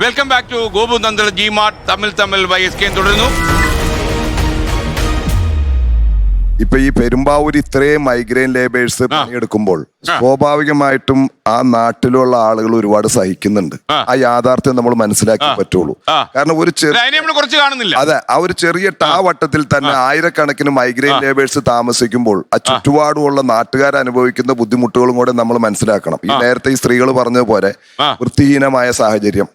Welcome back to Gopu Nandal G mart Tamil YSK തുടരുന്നു. ഇപ്പൊ ഈ പെരുമ്പാവൂർ ഇത്രയും മൈഗ്രെയിൻ ലേബേഴ്സ് പണിയെടുക്കുമ്പോൾ സ്വാഭാവികമായിട്ടും ആ നാട്ടിലുള്ള ആളുകൾ ഒരുപാട് സഹിക്കുന്നുണ്ട്. ആ യാഥാർത്ഥ്യം നമ്മൾ മനസ്സിലാക്കി പറ്റുള്ളൂ. കാരണം ഒരു അതെ, ആ ഒരു ചെറിയ വട്ടത്തിൽ തന്നെ ആയിരക്കണക്കിന് മൈഗ്രെയിൻ ലേബേഴ്സ് താമസിക്കുമ്പോൾ ആ ചുറ്റുപാടുമുള്ള നാട്ടുകാർ അനുഭവിക്കുന്ന ബുദ്ധിമുട്ടുകളും കൂടെ നമ്മൾ മനസ്സിലാക്കണം. ഈ നേരത്തെ ഈ സ്ത്രീകൾ പറഞ്ഞതുപോലെ വൃത്തിഹീനമായ സാഹചര്യം,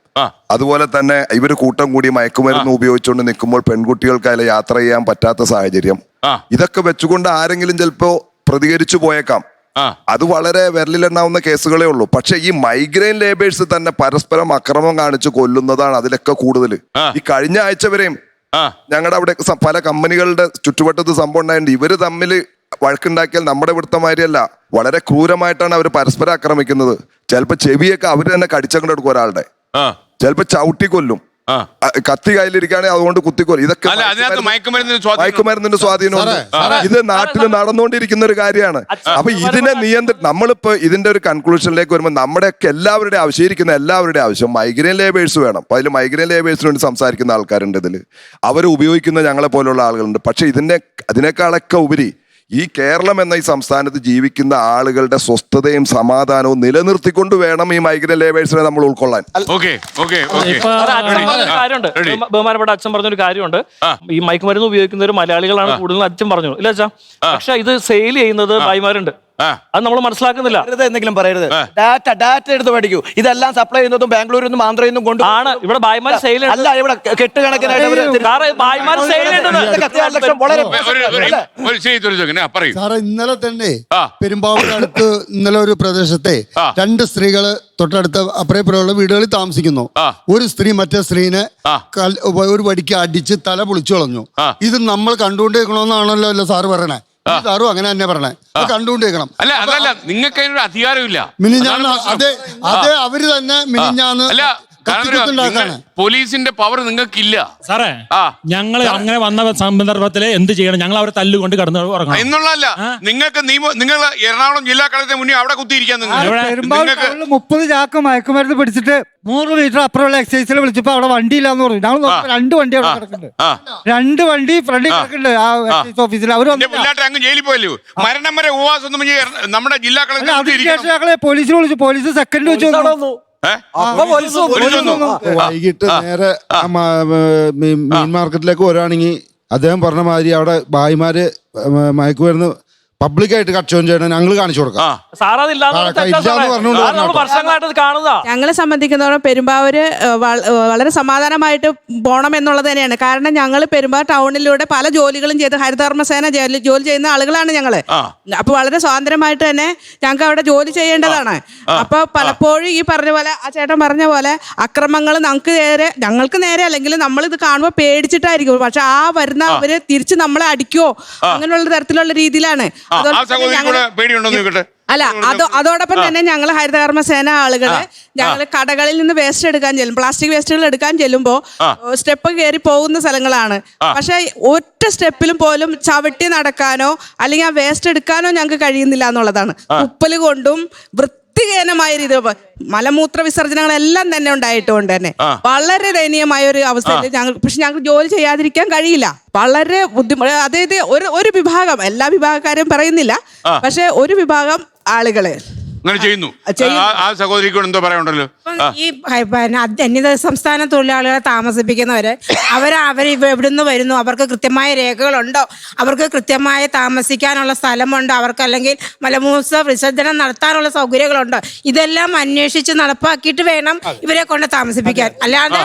അതുപോലെ തന്നെ ഇവര് കൂട്ടം കൂടി മയക്കുമരുന്ന് ഉപയോഗിച്ചുകൊണ്ട് നിൽക്കുമ്പോൾ പെൺകുട്ടികൾക്ക് അതിൽ യാത്ര ചെയ്യാൻ പറ്റാത്ത സാഹചര്യം, ഇതൊക്കെ വെച്ചുകൊണ്ട് ആരെങ്കിലും ചിലപ്പോ പ്രതികരിച്ചു പോയേക്കാം. അത് വളരെ വിരലിലെണ്ണാവുന്ന കേസുകളേ ഉള്ളൂ. പക്ഷെ ഈ മൈഗ്രെയിൻ ലേബേഴ്സ് തന്നെ പരസ്പരം അക്രമം കാണിച്ച് കൊല്ലുന്നതാണ് അതിലൊക്കെ കൂടുതൽ. ഈ കഴിഞ്ഞ ആഴ്ച വരെയും ഞങ്ങളുടെ അവിടെ പല കമ്പനികളുടെ ചുറ്റുവട്ടത്ത് സംഭവം ഉണ്ടായിട്ടുണ്ട്. ഇവര് തമ്മിൽ വഴക്കുണ്ടാക്കിയാൽ നമ്മുടെ ഇവിടുത്തെ മാതിരിയല്ല, വളരെ ക്രൂരമായിട്ടാണ് അവർ പരസ്പരം ആക്രമിക്കുന്നത്. ചിലപ്പോ ചെവിയൊക്കെ അവര് തന്നെ കടിച്ചങ്ങോട്ടെടുക്കും ഒരാളുടെ, ചിലപ്പോ ചവിട്ടി കൊല്ലും, കത്തി കയ്യിലിരിക്കുകയാണെങ്കിൽ അതുകൊണ്ട് കുത്തിക്കൊല്ലും. ഇതൊക്കെ മയക്കുമരുന്നിന്റെ സ്വാധീനമുണ്ട്. ഇത് നാട്ടിൽ നടന്നുകൊണ്ടിരിക്കുന്ന ഒരു കാര്യമാണ്. അപ്പൊ ഇതിനെ നമ്മളിപ്പോ ഇതിന്റെ ഒരു കൺക്ലൂഷനിലേക്ക് വരുമ്പോൾ നമ്മുടെയൊക്കെ എല്ലാവരുടെ ആവശ്യം, എല്ലാവരുടെ ആവശ്യം മൈഗ്രെയിൻ ലേബേഴ്സ് വേണം. അപ്പൊ അതിൽ മൈഗ്രെയിൻ ലേബേഴ്സിന് വേണ്ടി സംസാരിക്കുന്ന ആൾക്കാരുണ്ട്, ഇതിൽ അവർ ഉപയോഗിക്കുന്ന ഞങ്ങളെ പോലുള്ള ആളുകളുണ്ട്. പക്ഷെ അതിനേക്കാളൊക്കെ ഉപരി ഈ കേരളം എന്ന ഈ സംസ്ഥാനത്ത് ജീവിക്കുന്ന ആളുകളുടെ സ്വസ്ഥതയും സമാധാനവും നിലനിർത്തിക്കൊണ്ട് വേണം ഈ മൈഗ്രെയിൻ ലേബേഴ്സിനെ നമ്മൾ ഉൾക്കൊള്ളാൻ. ബഹുമാനപ്പെട്ട അച്ഛൻ പറഞ്ഞൊരു കാര്യമുണ്ട്, ഈ മയക്കുമരുന്ന് ഉപയോഗിക്കുന്നവർ മലയാളികളാണ് കൂടുതൽ അച്ഛൻ പറഞ്ഞു ഇല്ല അച്ഛാ. പക്ഷെ ഇത് സെയിൽ ചെയ്യുന്നത് ഭായിമാരുണ്ട്, അത് നമ്മൾ മനസ്സിലാക്കുന്നില്ല. എന്തെങ്കിലും പറയരുത്. ഡാറ്റ എടുത്ത് പഠിക്കൂ. ഇതെല്ലാം സപ്ലൈ ചെയ്യുന്നതും ബാംഗ്ലൂരിൽ നിന്നും ആന്ധ്രയിൽ നിന്നും കൊണ്ട് ആണ് ഇവിടെ ഭായിമാർ സെയിൽ അല്ല, ഇവിടെ കെട്ടുകണക്കിനായിട്ട് ഇന്നലെ തന്നെ പെരുമ്പാവൂരടുത്ത് ഇന്നലെ ഒരു പ്രദേശത്തെ 2 സ്ത്രീകള് തൊട്ടടുത്ത അപ്പുറയുള്ള വീടുകളിൽ താമസിക്കുന്നു. ഒരു സ്ത്രീ മറ്റേ സ്ത്രീനെ ഒരു വടിക്ക് അടിച്ച് തല പൊളിച്ചു കളഞ്ഞു. ഇത് നമ്മൾ കണ്ടുകൊണ്ടിരിക്കണമെന്നാണല്ലോ സാറ് പറയണേ. സാറും അങ്ങനെ തന്നെ പറഞ്ഞേ, കണ്ടുകൊണ്ടിരിക്കണം. നിങ്ങൾക്ക് അതിനൊരു അധികാരമില്ല. അതെ, അവര് തന്നെ മിനിഞ്ഞാന്ന് പോലീസിന്റെ പവർ നിങ്ങൾക്കില്ല സാറേ. ഞങ്ങള് അങ്ങനെ വന്ന സന്ദർഭത്തില് എന്ത് ചെയ്യണം? ഞങ്ങൾ അവരെ തല്ലുകൊണ്ട് കടന്നു ഉറങ്ങണം എന്നുള്ളതല്ല. നിങ്ങൾക്ക് നിങ്ങൾ എറണാകുളം ജില്ലാ കളക്ടറെ മുന്നിൽ അവിടെ കുത്തിയിരിക്കാൻ 30 ചാക്ക് മയക്കുമരുന്ന് പിടിച്ചിട്ട് 100 മീറ്റർ അപ്പുറമുള്ള എക്സൈസിൽ വിളിച്ചപ്പോ അവിടെ വണ്ടിയില്ലാന്ന് പറഞ്ഞു. ഞങ്ങൾ 2 വണ്ടി അവിടെ കിടക്കുന്നുണ്ട്, 2 വണ്ടി ഫ്രണ്ടിൽ കിടക്കുന്നുണ്ട് ആ എക്സൈസ് ഓഫീസിൽ. അവര് അങ്ങ് ജയിലിൽ പോയല്ലോ. മരണം വരെ ഉപവാസം നമ്മുടെ ജില്ലാ കളക്ടർ ഞങ്ങളെ പോലീസിൽ വിളിച്ചു. പോലീസ് സെക്കൻഡ് വെച്ചു വൈകിട്ട് നേരെ മീൻ മാർക്കറ്റിലേക്ക് വരാണെങ്കിൽ അദ്ദേഹം പറഞ്ഞ മാതിരി അവിടെ ഭായിമാര് മയക്കുമരുന്ന് പബ്ലിക്കായിട്ട് കച്ചവടം ചെയ്യണം, ഞങ്ങൾ കാണിച്ചു കൊടുക്കാം. ഞങ്ങളെ സംബന്ധിക്കുന്നതോളം പെരുമ്പാവൂര് വളരെ സമാധാനമായിട്ട് പോകണം എന്നുള്ളത് തന്നെയാണ്. കാരണം ഞങ്ങൾ പെരുമ്പാവൂർ ടൗണിലൂടെ പല ജോലികളും ചെയ്ത് ഹരിതകർമ്മസേന ജോലി ചെയ്യുന്ന ആളുകളാണ് ഞങ്ങള്. അപ്പൊ വളരെ സ്വാതന്ത്ര്യമായിട്ട് തന്നെ ഞങ്ങൾക്ക് അവിടെ ജോലി ചെയ്യേണ്ടതാണ്. അപ്പൊ പലപ്പോഴും ഈ പറഞ്ഞ പോലെ ആ ചേട്ടൻ പറഞ്ഞ പോലെ അക്രമങ്ങൾ ഞങ്ങൾക്ക് നേരെ അല്ലെങ്കിൽ നമ്മൾ ഇത് കാണുമ്പോൾ പേടിച്ചിട്ടായിരിക്കും. പക്ഷെ ആ വരുന്ന അവര് തിരിച്ച് നമ്മളെ അടിക്കുവോ അങ്ങനെയുള്ള തരത്തിലുള്ള രീതിയിലാണ്. അല്ല, അതോടൊപ്പം തന്നെ ഞങ്ങൾ ഹരിതകർമ്മസേന ആളുകള് ഞങ്ങൾ കടകളിൽ നിന്ന് വേസ്റ്റ് എടുക്കാൻ ചെല്ലും, പ്ലാസ്റ്റിക് വേസ്റ്റുകൾ എടുക്കാൻ ചെല്ലുമ്പോ സ്റ്റെപ്പ് കയറി പോകുന്ന സ്ഥലങ്ങളാണ്. പക്ഷെ ഒറ്റ സ്റ്റെപ്പിലും പോലും ചവിട്ടി നടക്കാനോ അല്ലെങ്കിൽ ആ വേസ്റ്റ് എടുക്കാനോ ഞങ്ങൾക്ക് കഴിയുന്നില്ല എന്നുള്ളതാണ്. ഉപ്പല് കൊണ്ടും വൃത്തിഹീനമായ രീതി മലമൂത്ര വിസർജനങ്ങളെല്ലാം തന്നെ ഉണ്ടായിട്ടുകൊണ്ട് തന്നെ വളരെ ദയനീയമായ ഒരു അവസ്ഥയിൽ ഞങ്ങൾക്ക് ജോലി ചെയ്യാതിരിക്കാൻ കഴിയില്ല. വളരെ ബുദ്ധിമുട്ട്. അതായത് ഒരു വിഭാഗം, എല്ലാ വിഭാഗക്കാരും പറയുന്നില്ല, പക്ഷെ ഒരു വിഭാഗം ആളുകള് ചെയ്യുന്നു. ആ സഹോദരിക്ക് എന്തോ പറയാനുണ്ടല്ലോ. ഈ അന്യ സംസ്ഥാന തൊഴിലാളികളെ താമസിപ്പിക്കുന്നവര് അവർ എവിടുന്ന് വരുന്നു, അവർക്ക് കൃത്യമായ രേഖകളുണ്ടോ, അവർക്ക് കൃത്യമായ താമസിക്കാനുള്ള സ്ഥലമുണ്ടോ, അവർക്ക് അല്ലെങ്കിൽ മലമൂത്ര വിസർജനം നടത്താനുള്ള സൗകര്യങ്ങളുണ്ടോ, ഇതെല്ലാം അന്വേഷിച്ച് നടപ്പാക്കിയിട്ട് വേണം ഇവരെ കൊണ്ട് താമസിപ്പിക്കാൻ. അല്ലാതെ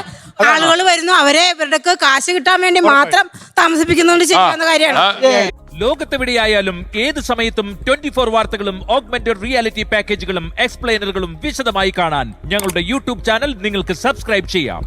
ആളുകൾ വരുന്നു, അവരെ ഇവരുടെ കാശ് കിട്ടാൻ വേണ്ടി മാത്രം താമസിപ്പിക്കുന്നതുകൊണ്ട് ചെയ്യാവുന്ന കാര്യമാണ്. ലോകത്തെവിടെയായാലും ഏത് സമയത്തും 24 വാർത്തകളും ഓഗ്മെന്റഡ് റിയാലിറ്റി പാക്കേജുകളും എക്സ്പ്ലെയിനറുകളും വിശദമായി കാണാൻ ഞങ്ങളുടെ യൂട്യൂബ് ചാനൽ നിങ്ങൾക്ക് സബ്സ്ക്രൈബ് ചെയ്യാം.